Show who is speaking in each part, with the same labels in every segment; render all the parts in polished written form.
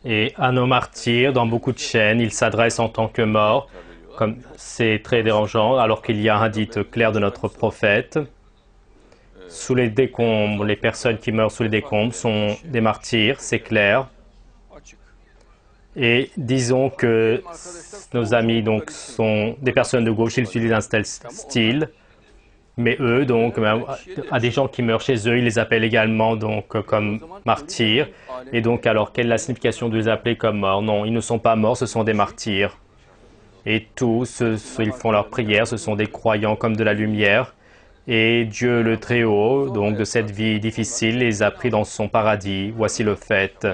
Speaker 1: Et à nos martyrs, dans beaucoup de chaînes, ils s'adressent en tant que morts, comme c'est très dérangeant, alors qu'il y a un hadith clair de notre prophète. Sous les décombres, les personnes qui meurent sous les décombres sont des martyrs, c'est clair. Et disons que nos amis donc sont des personnes de gauche, ils utilisent un tel style, mais eux donc à des gens qui meurent chez eux, ils les appellent également donc comme martyrs. Et donc alors quelle est la signification de les appeler comme morts? Non, ils ne sont pas morts, ce sont des martyrs. Et tous, ils font leur prière, ce sont des croyants comme de la lumière. Et Dieu le Très-Haut, donc de cette vie difficile, les a pris dans son paradis. Voici le fait.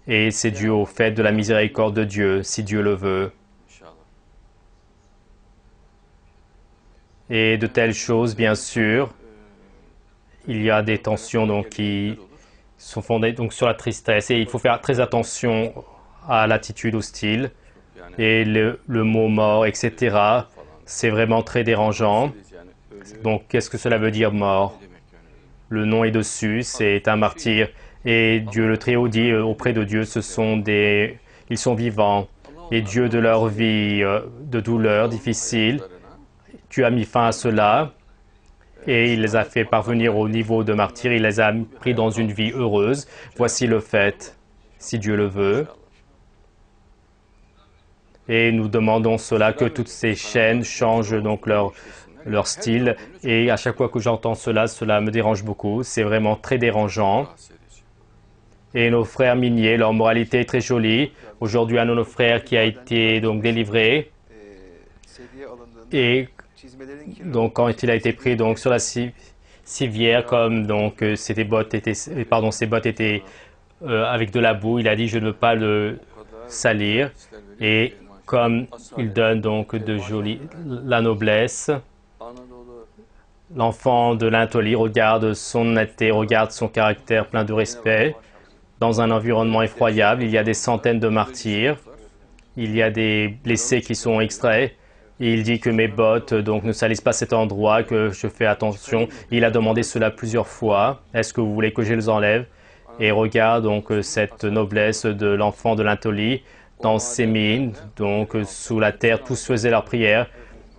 Speaker 1: Et c'est dû au fait de la miséricorde de Dieu, si Dieu le veut. Et de telles choses, bien sûr, il y a des tensions donc, qui sont fondées donc, sur la tristesse. Et il faut faire très attention à l'attitude hostile. Et le mot mort, etc., c'est vraiment très dérangeant. Donc, qu'est-ce que cela veut dire mort? Le nom est dessus, c'est un martyr. Et Dieu le Très-Haut dit auprès de Dieu, ils sont vivants. Et Dieu de leur vie de douleur difficile, tu as mis fin à cela et il les a fait parvenir au niveau de martyr, il les a pris dans une vie heureuse. Voici le fait, si Dieu le veut. Et nous demandons cela, que toutes ces chaînes changent donc leur style. Et à chaque fois que j'entends cela, cela me dérange beaucoup. C'est vraiment très dérangeant. Et nos frères miniers, leur moralité est très jolie. Aujourd'hui, un de nos frères qui a été donc délivré. Et donc, quand il a été pris donc sur la civière, comme donc ses bottes étaient avec de la boue, il a dit je ne veux pas le salir. Et comme il donne donc la noblesse, l'enfant de l'Anatolie regarde son honnêteté, regarde son caractère plein de respect. Dans un environnement effroyable, il y a des centaines de martyrs, il y a des blessés qui sont extraits. Et il dit que mes bottes donc, ne salissent pas cet endroit, que je fais attention. Il a demandé cela plusieurs fois. Est-ce que vous voulez que je les enlève? Et regarde donc cette noblesse de l'enfant de l'Anatolie dans ses mines, donc sous la terre, tous faisaient leur prière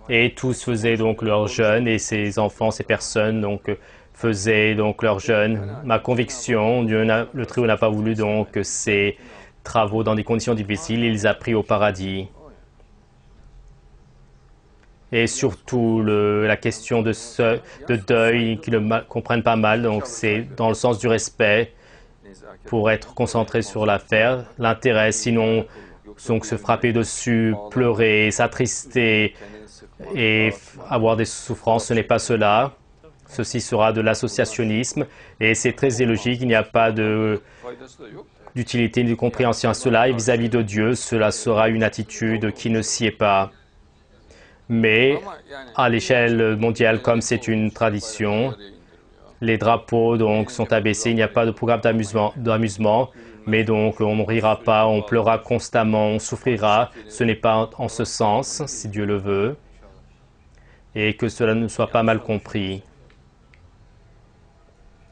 Speaker 1: et tous faisaient donc leur jeûne et ces enfants, ces personnes donc faisaient donc leur jeûne. Ma conviction, le Très-Haut n'a pas voulu donc ces travaux dans des conditions difficiles, il les a pris au paradis. Et surtout la question de deuil, qu'ils ne comprennent pas mal, donc c'est dans le sens du respect pour être concentré sur l'affaire, l'intérêt, sinon donc se frapper dessus, pleurer, s'attrister et avoir des souffrances, ce n'est pas cela. Ceci sera de l'associationnisme et c'est très illogique, il n'y a pas d'utilité ni de compréhension à cela et vis-à-vis de Dieu, cela sera une attitude qui ne s'y est pas. Mais à l'échelle mondiale, comme c'est une tradition, les drapeaux donc sont abaissés, il n'y a pas de programme d'amusement, mais donc on ne rira pas, on pleurera constamment, on souffrira. Ce n'est pas en ce sens, si Dieu le veut, et que cela ne soit pas mal compris.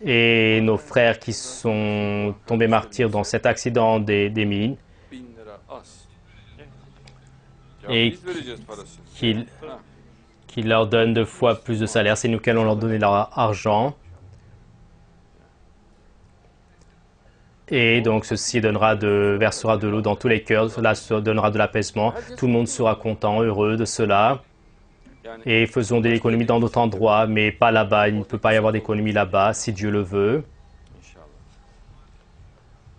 Speaker 1: Et nos frères qui sont tombés martyrs dans cet accident des mines, et qui leur donnent 2 fois plus de salaire, c'est nous qui allons leur donner leur argent. Et donc ceci versera de l'eau dans tous les cœurs, cela donnera de l'apaisement, tout le monde sera content, heureux de cela. Et faisons des économies dans d'autres endroits, mais pas là-bas, il ne peut pas y avoir d'économie là-bas, si Dieu le veut.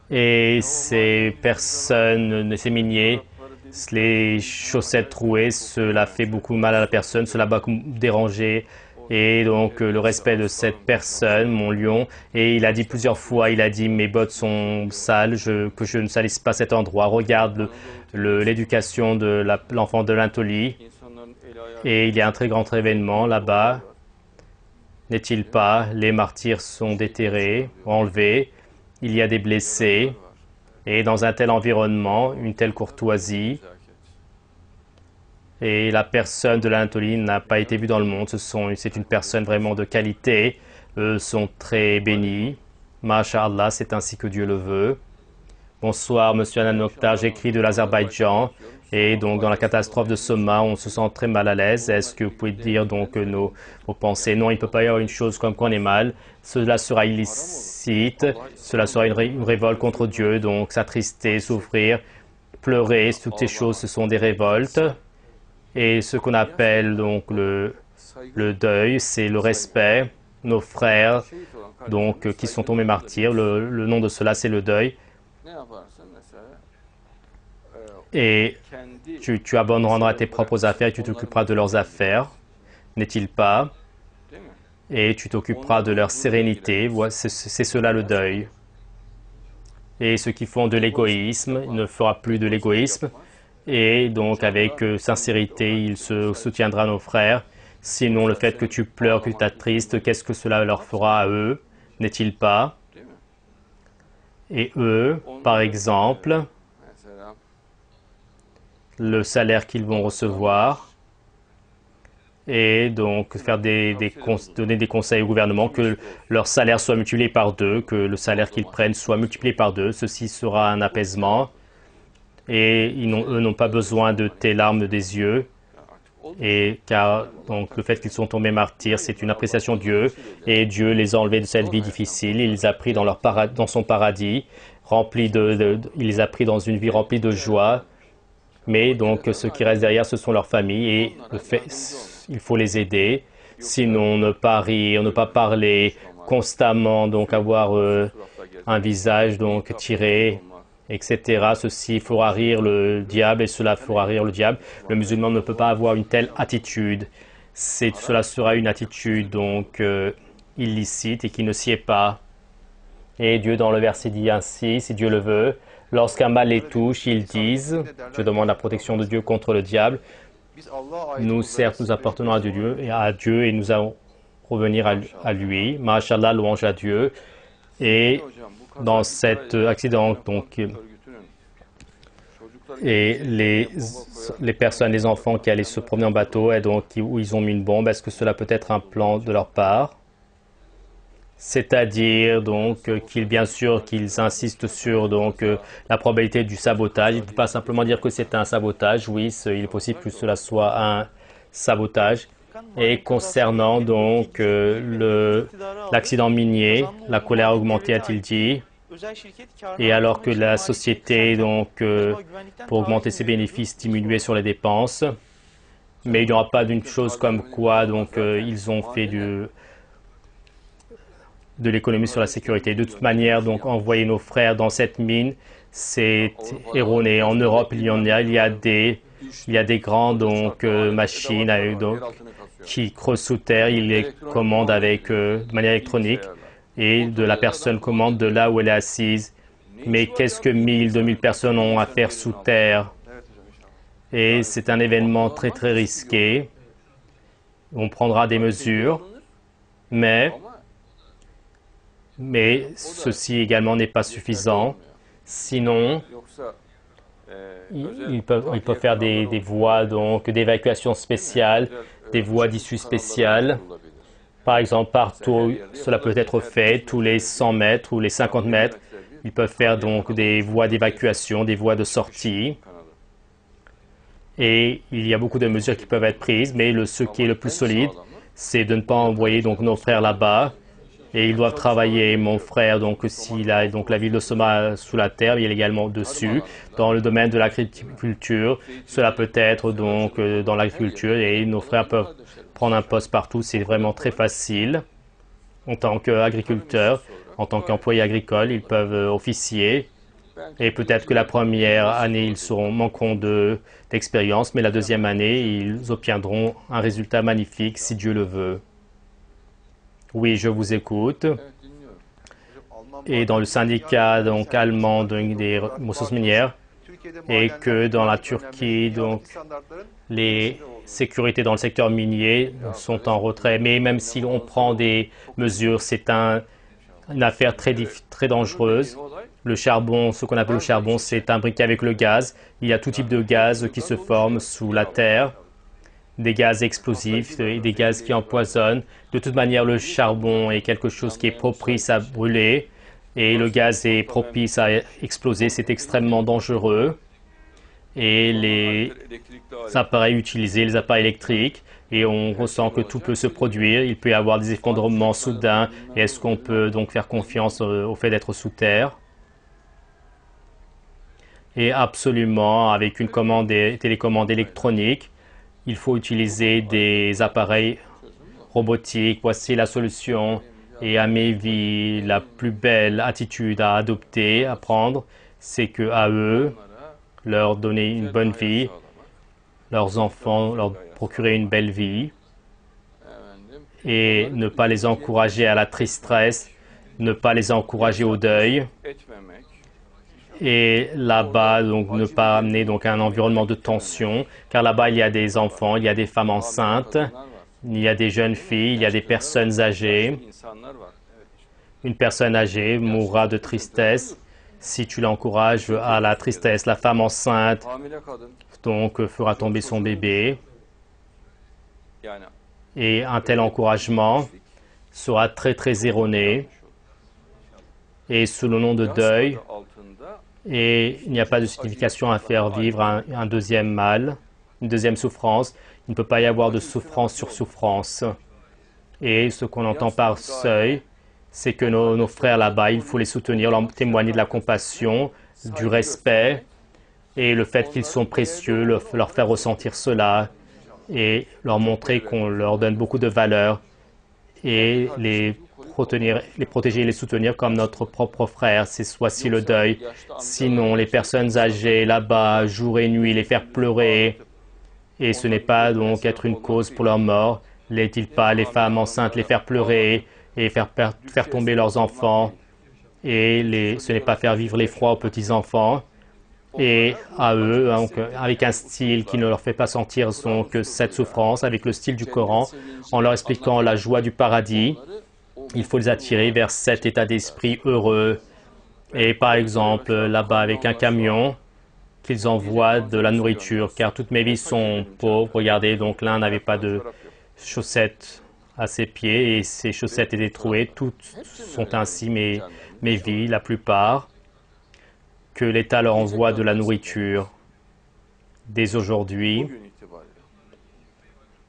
Speaker 1: Et ces personnes, ces miniers, les chaussettes trouées, cela fait beaucoup mal à la personne, cela va déranger. Et donc le respect de cette personne, mon lion, et il a dit plusieurs fois, il a dit mes bottes sont sales, que je ne salisse pas cet endroit. Regarde l'éducation de l'enfant de l'Anatolie. Et il y a un très grand événement là-bas, n'est-il pas? Les martyrs sont déterrés, enlevés, il y a des blessés. Et dans un tel environnement, une telle courtoisie, et la personne de l'Anatolie n'a pas été vue dans le monde. C'est une personne vraiment de qualité. Eux sont très bénis. Masha'Allah, c'est ainsi que Dieu le veut. Bonsoir, Monsieur Anand Mokhtar, j'écris de l'Azerbaïdjan. Et donc, dans la catastrophe de Soma, on se sent très mal à l'aise. Est-ce que vous pouvez dire donc vos pensées? Non, il ne peut pas y avoir une chose comme qu'on est mal. Cela sera illicite. Cela sera une révolte contre Dieu. Donc, s'attrister, souffrir, pleurer, toutes ces choses, ce sont des révoltes. Et ce qu'on appelle donc le deuil, c'est le respect. Nos frères, donc, qui sont tombés martyrs, le nom de cela, c'est le deuil. Et tu abandonneras tes propres affaires et tu t'occuperas de leurs affaires, n'est-il pas? Et tu t'occuperas de leur sérénité. C'est cela le deuil. Et ceux qui font de l'égoïsme, il ne fera plus de l'égoïsme. Et donc avec sincérité, il se soutiendra nos frères. Sinon, le fait que tu pleures, que tu t'attristes, qu'est-ce que cela leur fera à eux, n'est-il pas? Et eux, par exemple, le salaire qu'ils vont recevoir et donc faire donner des conseils au gouvernement que leur salaire soit multiplié par 2, que le salaire qu'ils prennent soit multiplié par 2. Ceci sera un apaisement et eux n'ont pas besoin de tes larmes des yeux. Et car donc, le fait qu'ils sont tombés martyrs, c'est une appréciation de Dieu et Dieu les a enlevés de cette vie difficile. Il les a pris dans son paradis, il les a pris dans une vie remplie de joie. Mais donc, ce qui reste derrière, ce sont leurs familles et il faut les aider. Sinon, ne pas rire, ne pas parler constamment, donc avoir un visage donc tiré, etc. Ceci fera rire le diable et cela fera rire le diable. Le musulman ne peut pas avoir une telle attitude. Cela sera une attitude donc illicite et qui ne sied pas. Et Dieu dans le verset dit ainsi, si Dieu le veut, lorsqu'un mal les touche, ils disent, je demande la protection de Dieu contre le diable. Nous, certes, nous appartenons à Dieu et nous allons revenir à lui. Masha'Allah, louange à Dieu. Et dans cet accident, donc, et les personnes, les enfants qui allaient se promener en bateau et donc où ils ont mis une bombe, est-ce que cela peut être un plan de leur part? C'est-à-dire donc bien sûr qu'ils insistent sur donc la probabilité du sabotage. Il ne faut pas simplement dire que c'est un sabotage. Oui, il est possible que cela soit un sabotage. Et concernant donc l'accident minier, la colère a augmenté, a-t-il dit. Et alors que la société donc pour augmenter ses bénéfices diminuait sur les dépenses, mais il n'y aura pas d'une chose comme quoi donc ils ont fait de l'économie sur la sécurité. De toute manière, donc, envoyer nos frères dans cette mine, c'est erroné. En Europe, il y a des grandes donc, machines qui creusent sous terre. Ils les commandent de manière électronique et la personne commande de là où elle est assise. Mais qu'est-ce que 2000 personnes ont à faire sous terre? Et c'est un événement très, très risqué. On prendra des mesures, mais ceci également n'est pas suffisant. Sinon, ils peuvent faire des voies d'évacuation spéciales, des voies d'issue spéciales. Par exemple, partout, cela peut être fait, tous les 100 mètres ou les 50 mètres, ils peuvent faire donc des voies d'évacuation, des voies de sortie. Et il y a beaucoup de mesures qui peuvent être prises, mais ce qui est le plus solide, c'est de ne pas envoyer donc nos frères là-bas. Et ils doivent travailler, mon frère, donc s'il a donc la ville de Soma sous la terre, il est également dessus. Dans le domaine de l'agriculture, cela peut être donc dans l'agriculture et nos frères peuvent prendre un poste partout. C'est vraiment très facile. En tant qu'agriculteur, en tant qu'employé agricole, ils peuvent officier. Et peut-être que la première année, ils manqueront d'expérience, mais la deuxième année, ils obtiendront un résultat magnifique si Dieu le veut. Oui, je vous écoute. Et dans le syndicat donc, allemand des ressources minières, et que dans la Turquie, donc, les sécurités dans le secteur minier sont en retrait. Mais même si on prend des mesures, c'est une affaire très dangereuse. Le charbon, ce qu'on appelle le charbon, c'est imbriqué avec le gaz. Il y a tout type de gaz qui se forment sous la terre. Des gaz explosifs et des gaz qui empoisonnent. De toute manière, le charbon est quelque chose qui est propice à brûler. et le gaz est propice à exploser, c'est extrêmement dangereux. Et les appareils utilisés, les appareils électriques, et on ressent que tout peut se produire, il peut y avoir des effondrements soudains, et est-ce qu'on peut donc faire confiance au fait d'être sous terre? Et absolument, avec une télécommande électronique, il faut utiliser des appareils robotiques. Voici la solution. Et à mes vies, la plus belle attitude à adopter, à prendre, c'est qu'à eux, leur donner une bonne vie, leurs enfants, leur procurer une belle vie, et ne pas les encourager à la tristesse, ne pas les encourager au deuil. Et là-bas, donc, ne pas amener donc un environnement de tension, car là-bas, il y a des enfants, il y a des femmes enceintes, il y a des jeunes filles, il y a des personnes âgées. Une personne âgée mourra de tristesse si tu l'encourages à la tristesse. La femme enceinte, donc, fera tomber son bébé. Et un tel encouragement sera très, très erroné. Et sous le nom de deuil, et il n'y a pas de signification à faire vivre un deuxième mal, une deuxième souffrance. Il ne peut pas y avoir de souffrance sur souffrance. Et ce qu'on entend par seuil, c'est que nos frères là-bas, il faut les soutenir, leur témoigner de la compassion, du respect, et le fait qu'ils sont précieux, leur faire ressentir cela, et leur montrer qu'on leur donne beaucoup de valeur, et les protéger et les soutenir comme notre propre frère. C'est voici le deuil. Sinon, les personnes âgées là-bas, jour et nuit, les faire pleurer, et ce n'est pas donc être une cause pour leur mort. N'est-il pas les femmes enceintes les faire pleurer et faire tomber leurs enfants, et ce n'est pas faire vivre l'effroi aux petits-enfants, et à eux, donc, avec un style qui ne leur fait pas sentir donc, cette souffrance, avec le style du Coran, en leur expliquant la joie du paradis. Il faut les attirer vers cet état d'esprit heureux. Et par exemple, là-bas, avec un camion, qu'ils envoient de la nourriture, car toutes mes vies sont pauvres. Regardez, donc l'un n'avait pas de chaussettes à ses pieds et ses chaussettes étaient trouées. Toutes sont ainsi mes vies, la plupart, que l'État leur envoie de la nourriture dès aujourd'hui.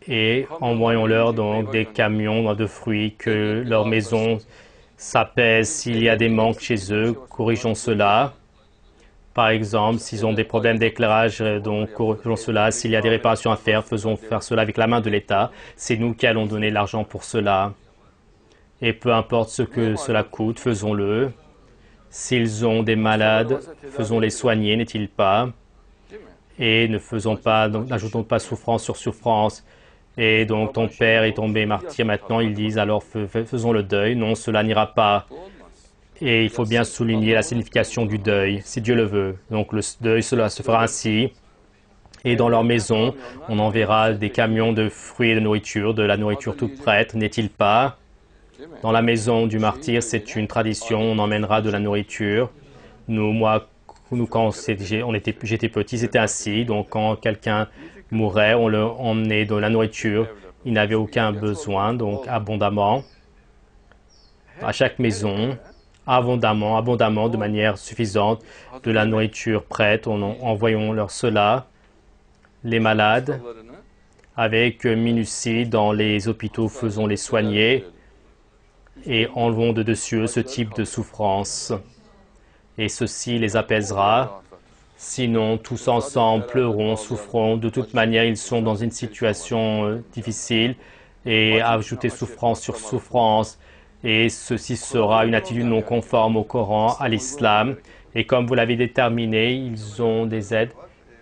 Speaker 1: Et envoyons-leur donc des camions de fruits, que leur maison s'apaise. S'il y a des manques chez eux, corrigeons cela. Par exemple, s'ils ont des problèmes d'éclairage, donc corrigeons cela. S'il y a des réparations à faire, faisons faire cela avec la main de l'État. C'est nous qui allons donner l'argent pour cela. Et peu importe ce que cela coûte, faisons-le. S'ils ont des malades, faisons-les soigner, n'est-il pas? Et n'ajoutons pas souffrance sur souffrance. Et donc ton père est tombé martyr, maintenant ils disent alors faisons le deuil. Non, cela n'ira pas. Et il faut bien souligner la signification du deuil, si Dieu le veut. Donc le deuil, cela se fera ainsi. Et dans leur maison, on enverra des camions de fruits et de nourriture, de la nourriture toute prête, n'est-il pas? Dans la maison du martyr, c'est une tradition, on emmènera de la nourriture. Quand j'étais petit, c'était ainsi. Donc quand quelqu'un mourait, on leur emmenait de la nourriture. Il n'avait aucun besoin, donc abondamment. À chaque maison, abondamment, de manière suffisante, de la nourriture prête. Envoyons-leur cela. Les malades, avec minutie dans les hôpitaux, faisons-les soigner et enlevons de dessus eux ce type de souffrance. Et ceci les apaisera. Sinon, tous ensemble pleurons, souffrons. De toute manière, ils sont dans une situation difficile. Et ajouter souffrance sur souffrance. Et ceci sera une attitude non conforme au Coran, à l'islam. Et comme vous l'avez déterminé, ils ont des aides.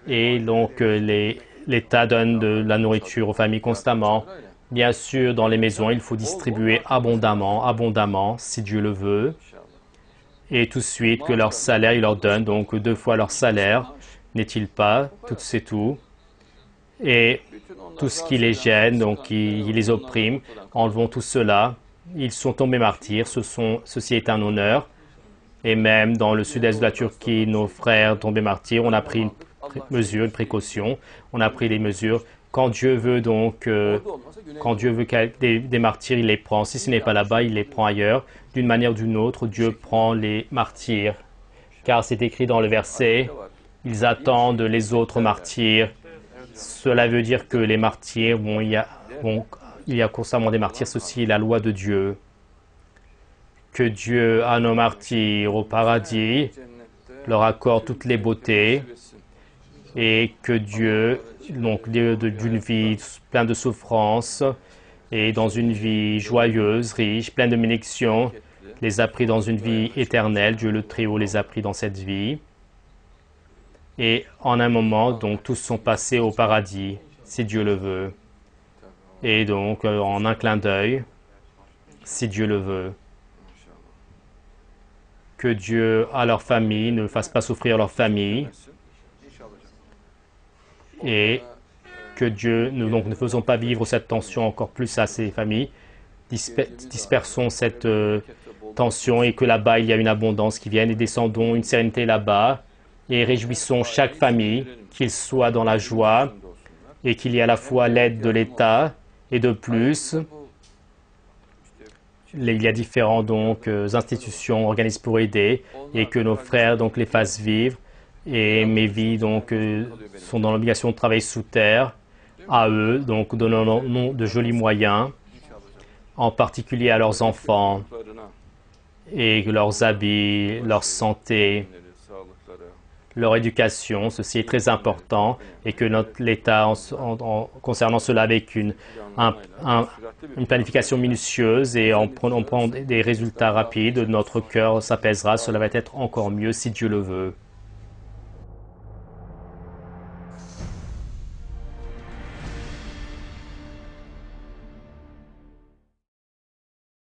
Speaker 1: Et donc, l'État donne de la nourriture aux familles constamment. Bien sûr, dans les maisons, il faut distribuer abondamment, si Dieu le veut. Et tout de suite, que leur salaire, il leur donne, donc 2 fois leur salaire, n'est-il pas? Tout c'est tout. Et tout ce qui les gêne, donc qui les opprime, enlevons tout cela. Ils sont tombés martyrs, ceci est un honneur. Et même dans le sud-est de la Turquie, nos frères tombés martyrs, on a pris une précaution, on a pris des mesures. Quand Dieu veut donc, des martyrs, il les prend. Si ce n'est pas là-bas, il les prend ailleurs. d'une manière ou d'une autre, Dieu prend les martyrs. Car c'est écrit dans le verset, ils attendent les autres martyrs. Cela veut dire que les martyrs, il y a constamment des martyrs, ceci est la loi de Dieu. Que Dieu à nos martyrs au paradis leur accorde toutes les beautés et que Dieu, donc d'une vie pleine de souffrances et dans une vie joyeuse, riche, pleine de bénédictions, les a pris dans une vie éternelle. Dieu le Très-Haut les a pris dans cette vie. Et en un moment, donc, tous sont passés au paradis, si Dieu le veut. Et donc, en un clin d'œil, si Dieu le veut. Que Dieu, à leur famille, ne fasse pas souffrir leur famille. Et que Dieu, donc, ne faisons pas vivre cette tension encore plus à ces familles. Dispersons cette tension et que là-bas, il y a une abondance qui vienne et descendons une sérénité là-bas. Et réjouissons chaque famille, qu'il soit dans la joie et qu'il y ait à la fois l'aide de l'État et de plus. Il y a différentes institutions, organismes pour aider et que nos frères donc les fassent vivre. Et mes vies donc sont dans l'obligation de travailler sous terre à eux, donc donnant de jolis moyens, en particulier à leurs enfants et leurs habits, leur santé, leur éducation. Ceci est très important et que l'État, concernant cela, avec une planification minutieuse et en prenant des résultats rapides, notre cœur s'apaisera. Cela va être encore mieux si Dieu le veut.